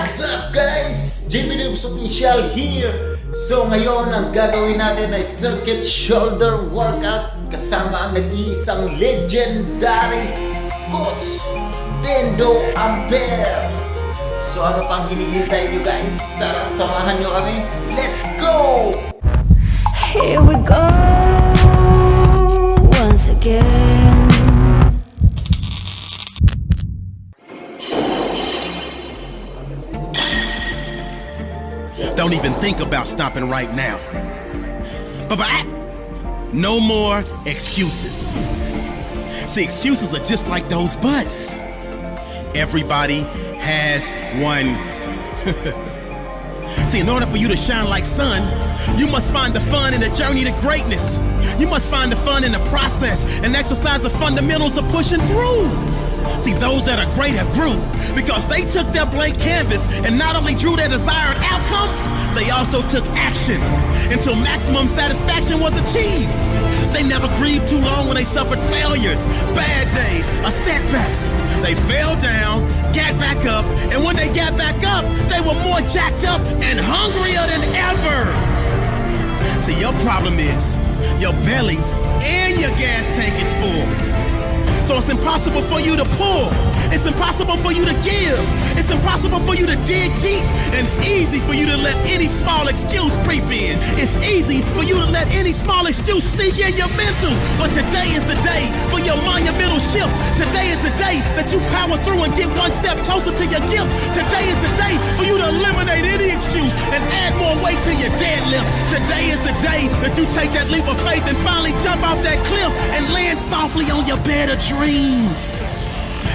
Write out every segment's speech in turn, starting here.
What's up guys? Jbdavez official here. So ngayon ang gagawin natin ay circuit shoulder workout kasama ang nag-iisang legendary coach Dendo Ampere. So ano pang hinihintay nyo guys? Tara samahan nyo kami. Let's go! Here we go once again. Don't even think about stopping right now. Bye-bye. No more excuses. See, excuses are just like those butts. Everybody has one. See, in order for you to shine like sun, you must find the fun in the journey to greatness. You must find the fun in the process and exercise the fundamentals of pushing through. See, those that are great have grew because they took their blank canvas and not only drew their desired outcome, they also took action until maximum satisfaction was achieved. They never grieved too long when they suffered failures, bad days, or setbacks. They fell down, got back up, and when they got back up, they were more jacked up and hungrier than ever. See, your problem is your belly and your gas tank is full. So it's impossible for you to pull. It's impossible for you to give. It's impossible for you to dig deep and easy for you to let any small excuse creep in. It's easy for you to let any small excuse sneak in your mental. But today is the day for your monumental shift. Today is the day that you power through and get one step closer to your gift. Today is the day for you to eliminate any excuse and add more weight to your deadlift. Today is the day that you take that leap of faith and finally jump off that cliff and land softly on your bed of dreams.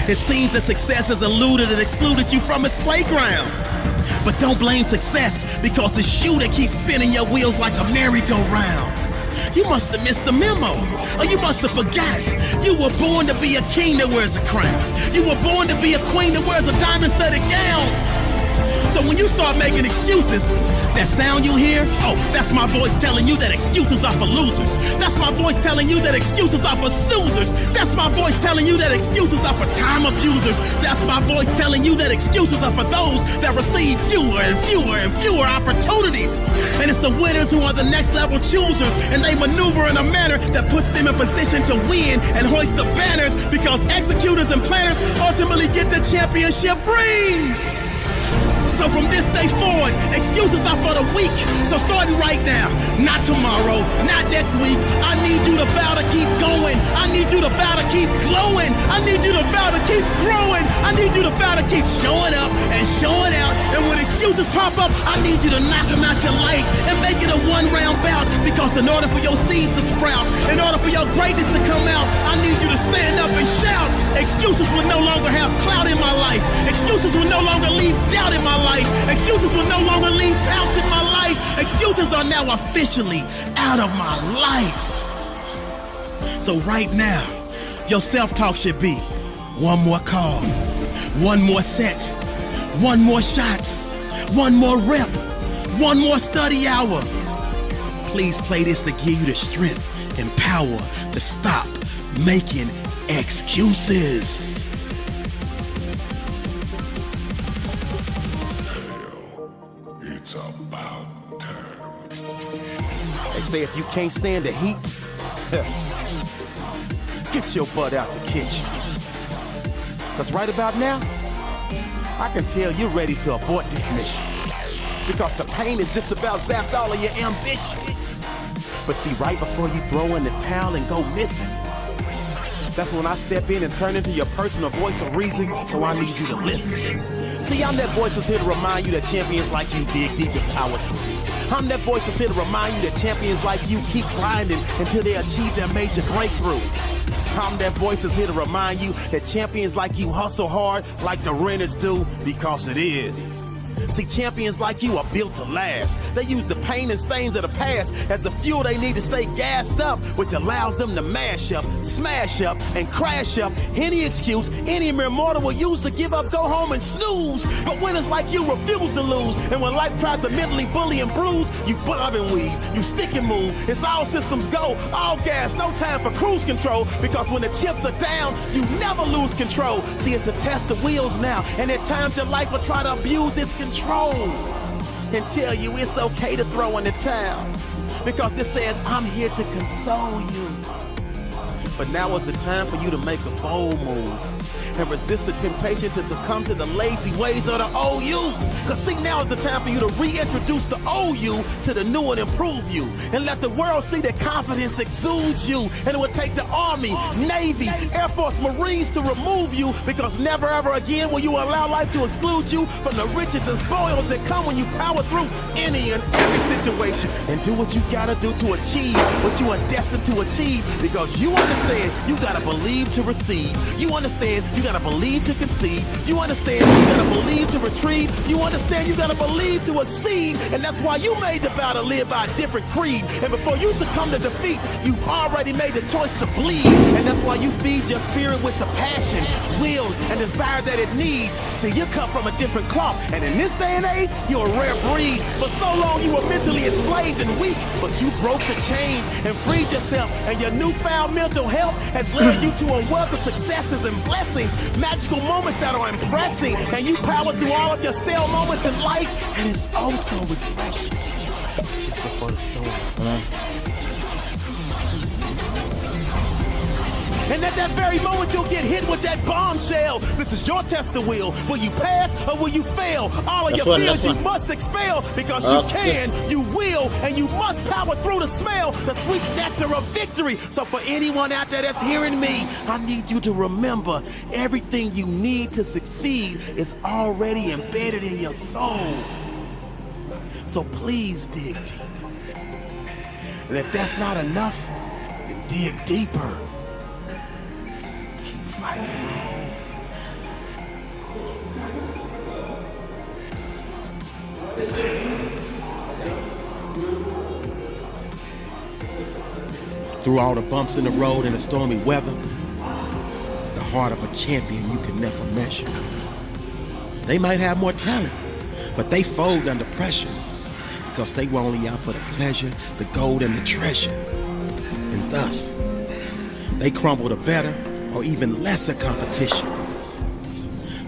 It seems that success has eluded and excluded you from its playground. But don't blame success because it's you that keeps spinning your wheels like a merry-go-round. You must have missed the memo, or you must have forgotten. You were born to be a king that wears a crown. You were born to be a queen that wears a diamond-studded gown. So when you start making excuses, that sound you hear, oh, that's my voice telling you that excuses are for losers. That's my voice telling you that excuses are for snoozers. That's my voice telling you that excuses are for time abusers. That's my voice telling you that excuses are for those that receive fewer and fewer and fewer opportunities. And it's the winners who are the next level choosers, and they maneuver in a manner that puts them in position to win and hoist the banners because executors and planners ultimately get the championship rings. So from this day forward, excuses are for the weak. So starting right now, not tomorrow, not next week, I need you to vow to keep going. I need you to vow to keep glowing. I need you to vow to keep growing. I need you to vow to keep showing up and showing out. And when excuses pop up, I need you to knock them out your life and make it a one-round bout. Because in order for your seeds to sprout, in order for your greatness to come out, I need you to stand up and shout. Excuses will no longer have clout in my life. Excuses will no longer leave doubt in my life. Excuses will no longer leave doubts in my life. Excuses are now officially out of my life. So right now, your self-talk should be one more call, one more set, one more shot, one more rep, one more study hour. Please play this to give you the strength and power to stop making excuses. It's about time. They say if you can't stand the heat, get your butt out the kitchen. Because right about now, I can tell you're ready to abort this mission. Because the pain is just about zapped all of your ambition. But see, right before you throw in the towel and go missing, that's when I step in and turn into your personal voice of reason, so I need you to listen. See, I'm that voice that's here to remind you that champions like you dig deep and power through. I'm that voice that's here to remind you that champions like you keep grinding until they achieve their major breakthrough. I'm that voice that's here to remind you that champions like you hustle hard like the renters do, because it is See, champions like you are built to last. They use the pain and stains of the past as the fuel they need to stay gassed up, which allows them to mash up, smash up, and crash up any excuse any mere mortal will use to give up, go home, and snooze. But winners like you refuse to lose, and when life tries to mentally bully and bruise, you bob and weave, you stick and move. It's all systems go, all gas, no time for cruise control, because when the chips are down, you never lose control. See, it's a test of wheels now, and at times your life will try to abuse its control and tell you it's okay to throw in the towel, because it says, I'm here to console you. But now is the time for you to make a bold move and resist the temptation to succumb to the lazy ways of the old you. Cause see, now is the time for you to reintroduce the old you to the new and improved you, and let the world see that confidence exudes you. And it would take the Army, Navy, Air Force, Marines to remove you, because never ever again will you allow life to exclude you from the riches and spoils that come when you power through any and every situation and do what you gotta do to achieve what you are destined to achieve. Because you understand you gotta believe to receive. You understand you gotta believe to concede. You understand you gotta believe to retrieve. You understand you gotta believe to exceed. And that's why you made the vow to live by a different creed. And before you succumb to defeat, you've already made the choice to bleed. And that's why you feed your spirit with the passion, will, and desire that it needs. See, you come from a different cloth, and in this day and age, you're a rare breed. For so long you were mentally enslaved and weak, but you broke the chains and freed yourself, and your newfound mental health has led you to unwelcome successes and blessings, magical moments that are impressing, and you power through all of your stale moments in life, and it's oh so refreshing. Just before the storm. And at that very moment, you'll get hit with that bombshell. This is your test of will. Will you pass or will you fail? All of your fears you must expel, because you can, you will, and you must power through to smell the sweet nectar of victory. So for anyone out there that's hearing me, I need you to remember, everything you need to succeed is already embedded in your soul. So please dig deep. And if that's not enough, then dig deeper. Fighting on. This is through all the bumps in the road and the stormy weather, the heart of a champion you can never measure. They might have more talent, but they fold under pressure, because they were only out for the pleasure, the gold, and the treasure. And thus, they crumble to better or even lesser competition,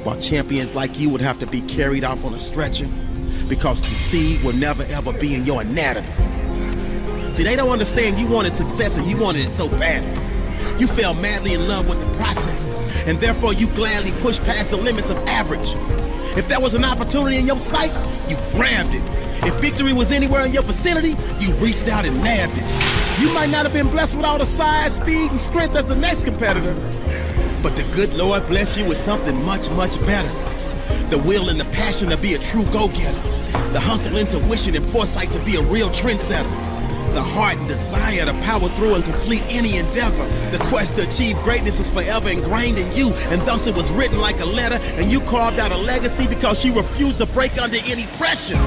while champions like you would have to be carried off on a stretcher, because concede will never ever be in your anatomy. See, they don't understand you wanted success and you wanted it so badly. You fell madly in love with the process, and therefore you gladly pushed past the limits of average. If there was an opportunity in your sight, you grabbed it. If victory was anywhere in your vicinity, you reached out and nabbed it. You might not have been blessed with all the size, speed, and strength as the next competitor, but the good Lord blessed you with something much, much better. The will and the passion to be a true go-getter. The hustle, intuition, and foresight to be a real trendsetter. The heart and desire to power through and complete any endeavor. The quest to achieve greatness is forever ingrained in you, and thus it was written like a letter, and you carved out a legacy because you refused to break under any pressure.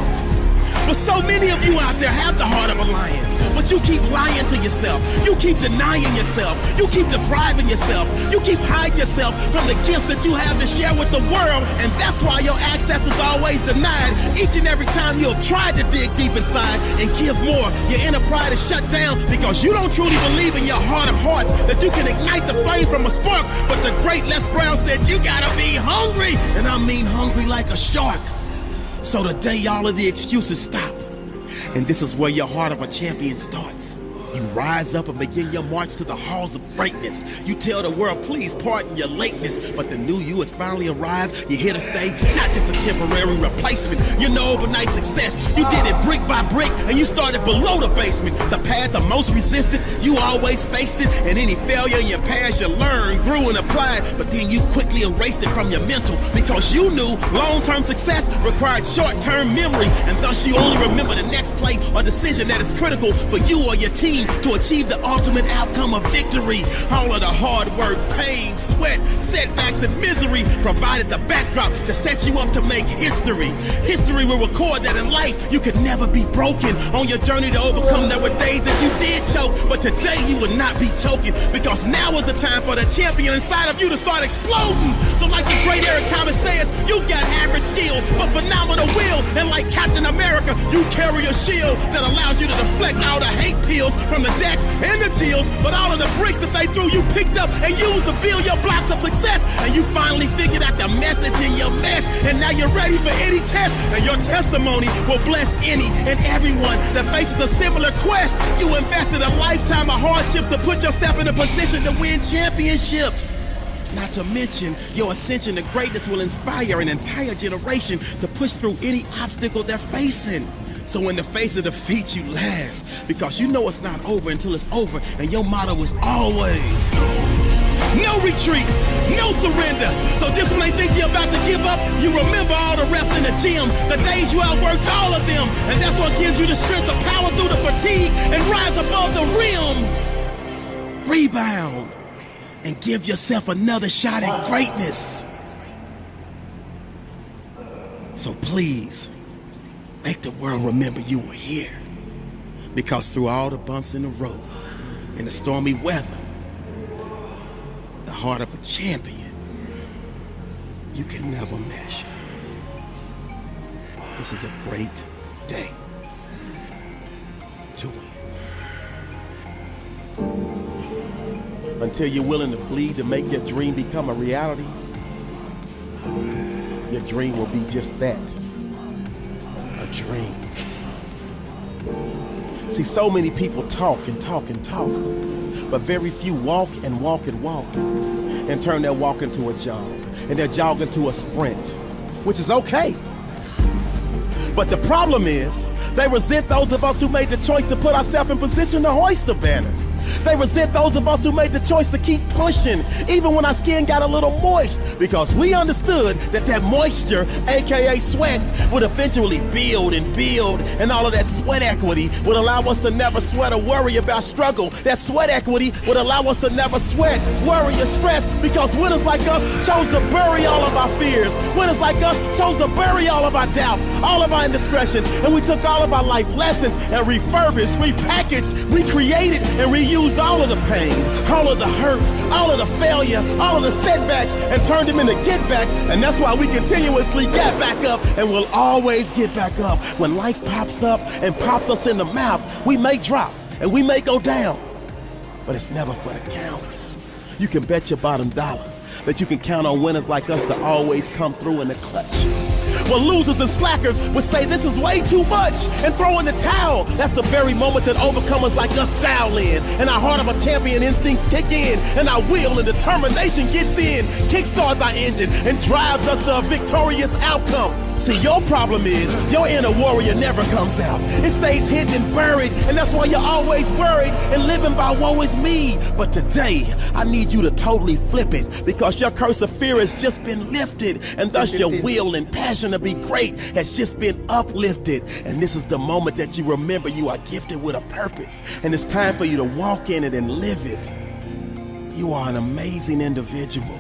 But so many of you out there have the heart of a lion, but you keep lying to yourself. You keep denying yourself. You keep depriving yourself. You keep hiding yourself from the gifts that you have to share with the world, and that's why your access is always denied. Each and every time you have tried to dig deep inside and give more, your inner pride is shut down, because you don't truly believe in your heart of hearts that you can ignite the flame from a spark. But the great Les Brown said you gotta be hungry, and I mean hungry like a shark. So today all of the excuses stop, and this is where your heart of a champion starts. You rise up and begin your march to the halls of greatness. You tell the world, please pardon your lateness, but the new you has finally arrived. You're here to stay, not just a temporary replacement. You're no overnight success. You did it brick by brick, and you started below the basement. The path of most resistant, you always faced it, and any failure in your past you learned, grew, and applied, but then you quickly erased it from your mental, because you knew long-term success required short-term memory, and thus you only remember the next play or decision that is critical for you or your team. dream to achieve the ultimate outcome of victory. All of the hard work, pain, sweat, setbacks, and misery provided the backdrop to set you up to make history. History will record that in life you could never be broken. On your journey to overcome, there were days that you did choke, but today you will not be choking, because now is the time for the champion inside of you to start exploding. So like the great Eric Thomas says, you've got average skill but phenomenal will, and like Captain America, you carry a shield that allows you to deflect all the hate pills from the Jacks and the Jills, but all of the bricks that they threw you picked up and used to build your blocks of success, and you finally figured out the message in your mess, and now you're ready for any test, and your testimony will bless any and everyone that faces a similar quest. You invested a lifetime of hardships to put yourself in a position to win championships. Not to mention, your ascension to greatness will inspire an entire generation to push through any obstacle they're facing. So in the face of defeat, you laugh, because you know it's not over until it's over, and your motto is always no retreat, no surrender. So just when they think you're about to give up, you remember all the reps in the gym, the days you outworked all of them, and that's what gives you the strength to power through the fatigue and rise above the rim. Rebound and give yourself another shot at greatness. So please, make the world remember you were here, because through all the bumps in the road and the stormy weather, the heart of a champion, you can never measure. This is a great day to win. Until you're willing to bleed to make your dream become a reality, your dream will be just that, a dream. See, so many people talk and talk and talk, but very few walk and walk and walk and turn their walk into a jog and their jog into a sprint, which is okay. But the problem is, they resent those of us who made the choice to put ourselves in position to hoist the banners. They resent those of us who made the choice to keep pushing, even when our skin got a little moist, because we understood that moisture, aka sweat, would eventually build, and all of that sweat equity would allow us to never sweat or worry about struggle. That sweat equity would allow us to never sweat, worry, or stress, because winners like us chose to bury all of our fears. Winners like us chose to bury all of our doubts, all of our indiscretions, and we took all of our life lessons and refurbished, repackaged, recreated, and reused all of the pain, all of the hurt, all of the failure, all of the setbacks, and turned them into get-backs. And that's why we continuously get back up, and we'll always get back up. When life pops up and pops us in the mouth, we may drop and we may go down, but it's never for the count. You can bet your bottom dollar that you can count on winners like us to always come through in the clutch. Well, losers and slackers would say this is way too much and throw in the towel. That's the very moment that overcomers like us dial in, and our heart of a champion instincts kick in, and our will and determination gets in, kickstarts our engine, and drives us to a victorious outcome. See, your problem is your inner warrior never comes out. It stays hidden and buried, and that's why you're always worried and living by woe is me. But today, I need you to totally flip it, because your curse of fear has just been lifted, and thus your will and passion to be great has just been uplifted. And this is the moment that you remember you are gifted with a purpose, and it's time for you to walk in it and live it. You are an amazing individual.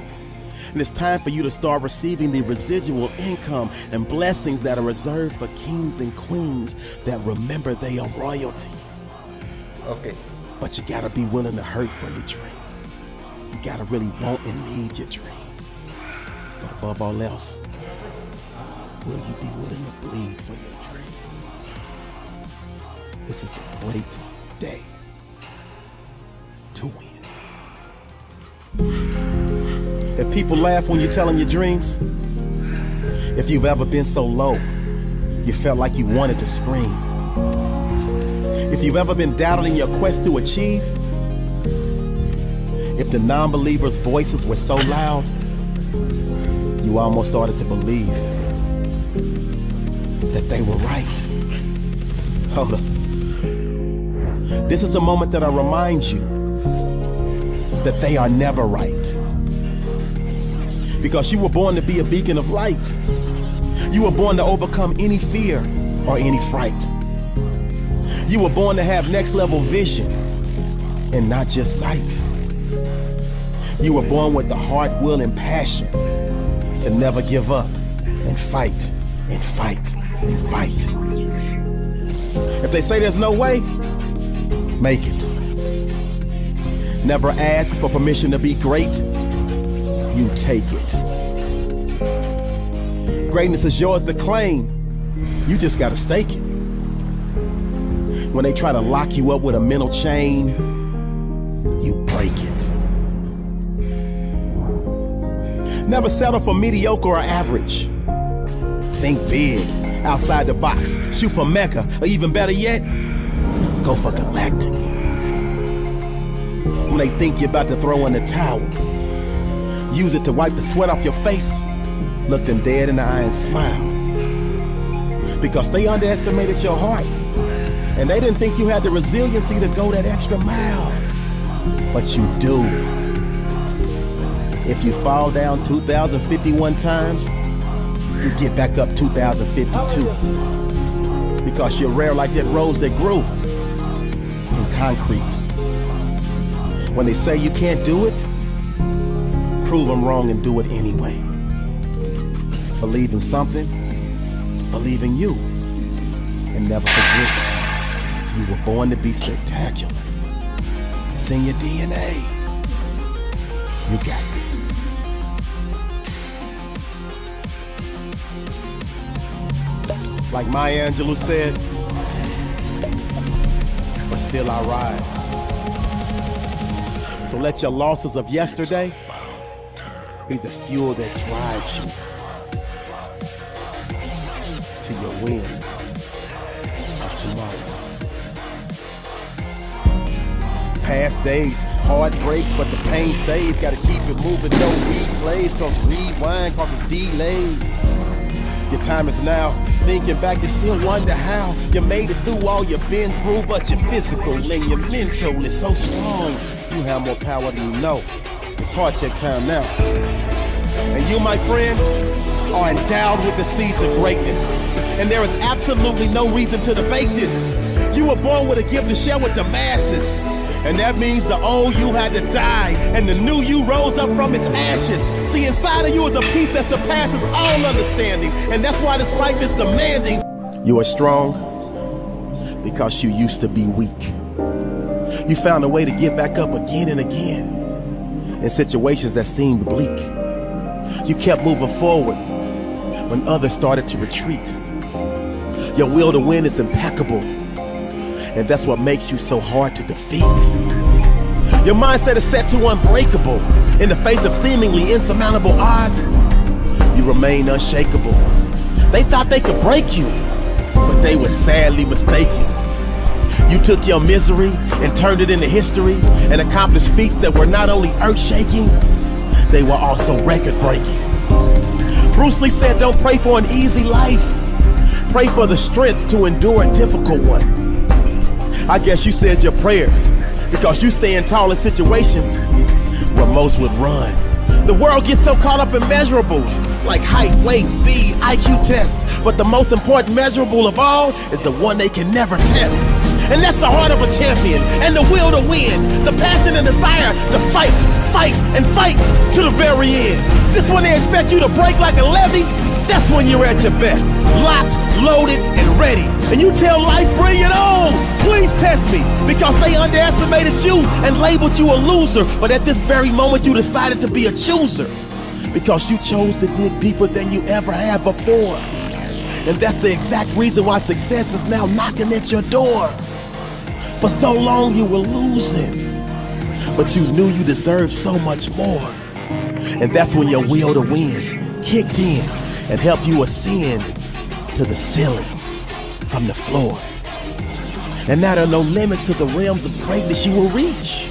And it's time for you to start receiving the residual income and blessings that are reserved for kings and queens that remember they are royalty. Okay. But you gotta be willing to hurt for your dream. You gotta really want and need your dream. But above all else, will you be willing to bleed for your dream? This is a great day to win. If people laugh when you're telling your dreams, if you've ever been so low, you felt like you wanted to scream, if you've ever been doubted in your quest to achieve, if the non-believers' voices were so loud, you almost started to believe that they were right. Hold up. This is the moment that I remind you that they are never right. Because you were born to be a beacon of light. You were born to overcome any fear or any fright. You were born to have next level vision, and not just sight. You were born with the heart, will, and passion to never give up and fight and fight and fight. If they say there's no way, make it. Never ask for permission to be great. You take it. Greatness is yours to claim. You just gotta stake it. When they try to lock you up with a mental chain, you break it. Never settle for mediocre or average. Think big, outside the box. Shoot for Mecca, or even better yet, go for galactic. When they think you're about to throw in the towel, use it to wipe the sweat off your face. Look them dead in the eye and smile. Because they underestimated your heart, and they didn't think you had the resiliency to go that extra mile. But you do. If you fall down 2,051 times, you get back up 2,052. Because you're rare like that rose that grew in concrete. When they say you can't do it, prove them wrong and do it anyway. Believe in something, believe in you, and never forget you were born to be spectacular. It's in your DNA. You got this. Like Maya Angelou said, but still I rise. So let your losses of yesterday be the fuel that drives you to your wins of tomorrow. Past days, heartbreaks, but the pain stays. Gotta keep it moving, no replays, cause rewind causes delays. Your time is now. Thinking back, you still wonder how you made it through all you've been through, but your physical and your mental is so strong. You have more power than you know. It's heart check time now. And you, my friend, are endowed with the seeds of greatness. And there is absolutely no reason to debate this. You were born with a gift to share with the masses. And that means the old you had to die, and the new you rose up from its ashes. See, inside of you is a peace that surpasses all understanding, and that's why this life is demanding. You are strong because you used to be weak. You found a way to get back up again and again in situations that seemed bleak. You kept moving forward when others started to retreat. Your will to win is impeccable, and that's what makes you so hard to defeat. Your mindset is set to unbreakable. In the face of seemingly insurmountable odds, you remain unshakable. They thought they could break you, but they were sadly mistaken. You took your misery and turned it into history and accomplished feats that were not only earth-shaking, they were also record-breaking. Bruce Lee said, don't pray for an easy life. Pray for the strength to endure a difficult one. I guess you said your prayers because you stand tall in situations where most would run. The world gets so caught up in measurables like height, weight, speed, IQ tests. But the most important measurable of all is the one they can never test. And that's the heart of a champion and the will to win. The passion and desire to fight, and fight to the very end. Just when they expect you to break like a levee, that's when you're at your best. Locked, loaded, and ready. And you tell life, bring it on. Please test me, because they underestimated you and labeled you a loser. But at this very moment, you decided to be a chooser, because you chose to dig deeper than you ever have before. And that's the exact reason why success is now knocking at your door. For so long, you were losing, but you knew you deserved so much more. And that's when your will to win kicked in and helped you ascend to the ceiling from the floor. And now there are no limits to the realms of greatness you will reach.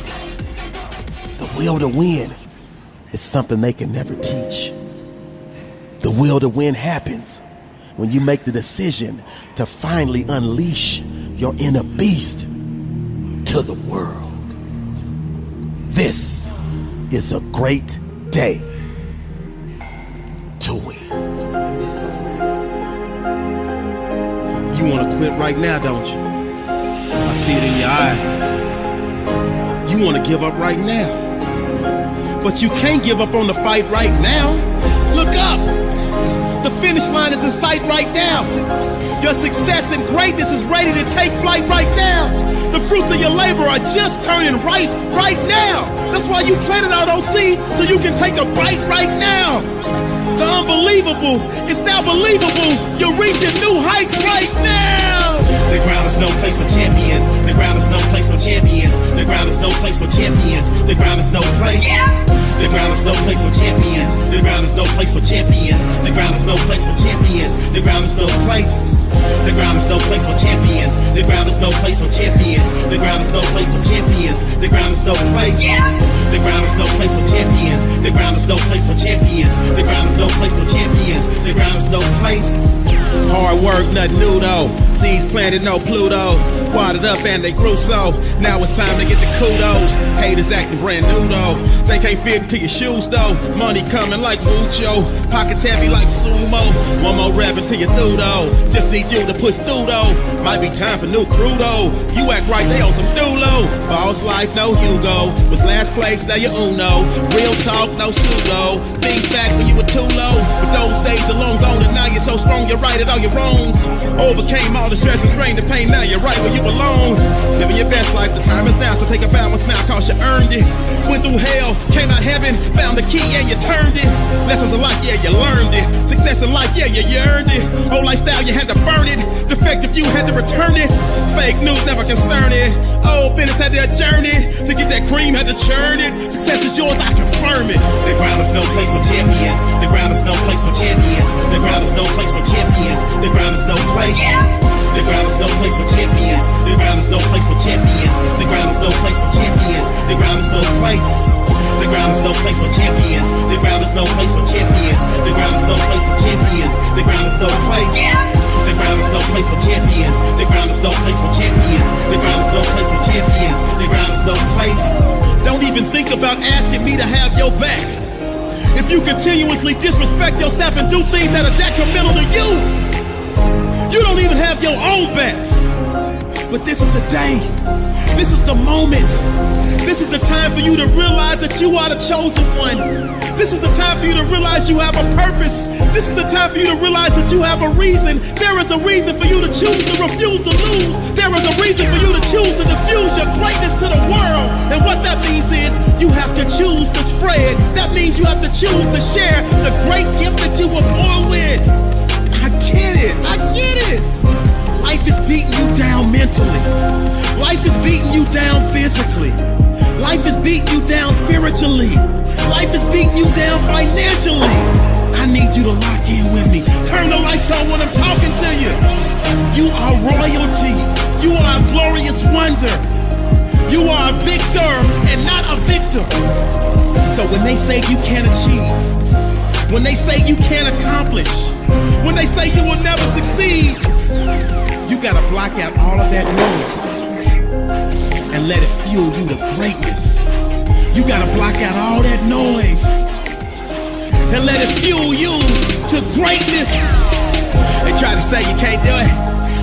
The will to win is something they can never teach. The will to win happens when you make the decision to finally unleash your inner beast to the world. This is a great day to win. You want to quit right now, don't you? I see it in your eyes. You want to give up right now. But you can't give up on the fight right now. Look up. The finish line is in sight right now. Your success and greatness is ready to take flight right now. The fruits of your labor are just turning right now. That's why you planted all those seeds, so you can take a bite right now. The unbelievable is now believable. You're reaching new heights right now. The ground is no place for champions. The ground is no place for champions. The ground is no place for champions. The ground is no place. The ground is no place for champions. The ground is no place for champions. The ground is no place for champions. The ground is no place. The ground is no place for champions. The ground is no place for champions. The ground is no place for champions. The ground is no place. The ground is no place for champions. The ground is no place for champions. The ground is no place for champions. The ground is no place. Hard work, nothing new though. Seeds planted, no Pluto. Watered up and they grew so. Now it's time to get the kudos. Haters acting brand new though. They can't fit into your shoes though. Money coming like mucho. Pockets heavy like sumo. One more rep until you through though. Just need you to push through though. Might be time for new crew though. You act right, they on some dulo. Boss life, no Hugo. Was last place, now you're Uno. Real talk, no pseudo. Think back when you were too low. But those days are long gone and now you're so strong you're right at all your wrongs. Overcame all the stress and strain, the pain, now you're right where you belong. Living your best life, the time is now, so take a bow and smile, cause you earned it. Went through hell, came out heaven, found the key, yeah, you turned it. Lessons of life, yeah, you learned it. Success in life, yeah, you earned it. Old lifestyle, you had to burn it. Defective, you had to return it. Fake news, never concern it. Old business had their journey. To get that cream, had to churn it. Success is yours, I confirm it. The ground is no place for champions. The ground is no place for champions. The ground is no place for champions. The ground is no place. The ground is no place for champions. The ground is no place for champions. The ground is no place for champions. The ground is no place. The ground is no place for champions. The ground is no place for champions. The ground is no place for champions. The ground is no place. The ground is no place for champions. The ground is no place for champions. The ground is no place for champions. The ground is no place. Don't even think about asking me to have your back. If you continuously disrespect yourself and do things that are detrimental to you, you don't even have your own back. But this is the day. This is the moment. This is the time for you to realize that you are the chosen one. This is the time for you to realize you have a purpose. This is the time for you to realize that you have a reason. There is a reason for you to choose to refuse to lose. There is a reason for you to choose to diffuse your greatness to the world. And what that means is you have to choose to spread. That means you have to choose to share the great gift that you were born with. I get it. I get it. Life is beating you down mentally. Life is beating you down physically. Life is beating you down spiritually. Life is beating you down financially. I need you to lock in with me. Turn the lights on when I'm talking to you. You are royalty. You are a glorious wonder. You are a victor and not a victim. So when they say you can't achieve, when they say you can't accomplish, when they say you will never succeed, you gotta block out all of that noise and let it fuel you to greatness. You gotta block out all that noise and let it fuel you to greatness. They try to say you can't do it.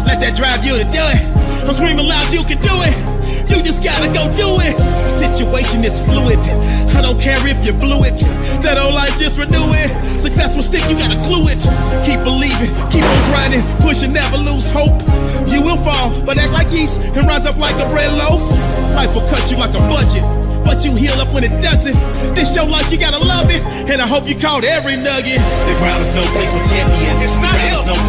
Let that drive you to do it. I'm screaming loud, you can do it. You just gotta go do it. Situation is fluid. I don't care if you blew it. That old life, just renew it. Success will stick, you gotta glue it. Keep believing, keep on grinding, pushing, never lose hope. You will fall, but act like yeast and rise up like a bread loaf. Life will cut you like a budget, but you heal up when it doesn't. This your life, you gotta love it, and I hope you caught every nugget. The ground is no place for champions. It's not hell. No